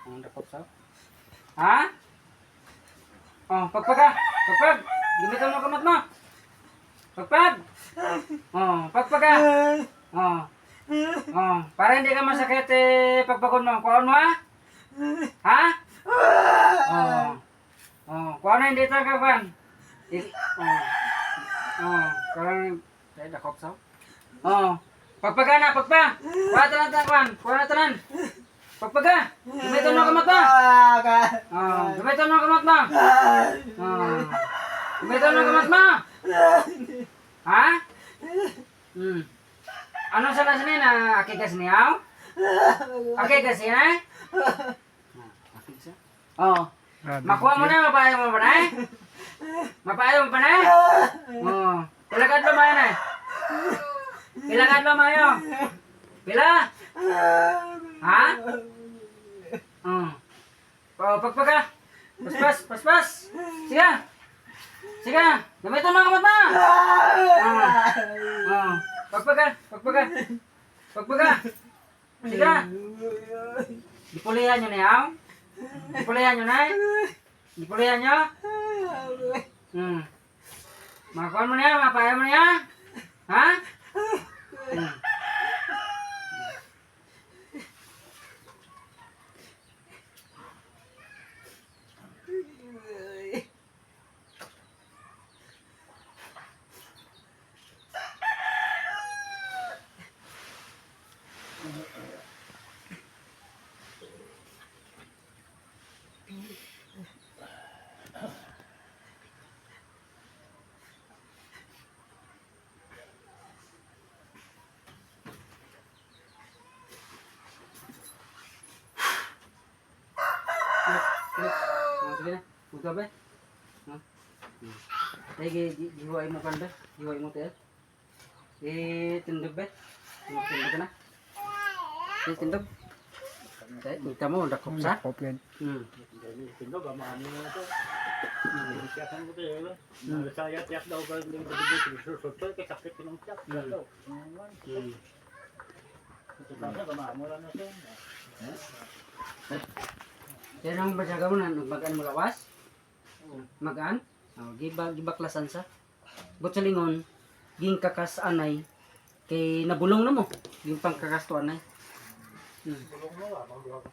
Ang dakop sa. Ha? Oh, pagpaga. Pagpag. Gamitan mo kamot mo. Pagpag. Oh, pagpaga. Oh. Oh, para hindi ka masakit pagpagod mo. Kuhaan mo ha? Ha? Oh. Oh, kuhaan na hindi talaga kuhaan. Oh. Oh, karang tayo dakop sa. Oh. Pagpaga na, pagpa. Kuha tanan kuhaan. Kuha na tanan. Pagpaga. Gamitan mo kamot mo. Oh, gamitan mo kamot mo. Oh. Gamitan mo kamot mo. Ha? Hmm. Ano sana sini na akikas niyaw? Akikas niya? Akikas? Oh. Makuha mo na, mapayo mo pa na? Mapayo mo pa na? Oh. Pilagad ba mayo na? Pilagad ba mayo? Pila? Ha? Oh. Oh, pagpaga. Paspas, paspas. Sige. Sige. Gamitin mo kamot mo. Oh. Oh. Pagpaga, pagpaga. Pagpaga. Sige. Dipulihan nyo na yaw. Dipulihan nyo na. Dipulihan nyo. Makuha mo niya, mapaya mo niya. Ha? Sige na. Punta ba? Lagi jiwain mo kanda. Jiwain mo tayo. Tindog ba? Tindog ka na. Tindog. Kita mo, dakop sa? Dakop yan. Tindog, amahan mo na ito. Siyakan mo tayo. Saya-tiyak daw ka yung susutol kay sakit ng tiyak. Ito kasi, amahan mo lang na ito. Kaya nang basyaga mo na, nagbagaan mo lawas? Magaan? Gibaklasan sa? But sa lingon, ging kakas anay, kay nabulong na mo, yung pangkakas to anay. Bulong mo, magbuha ka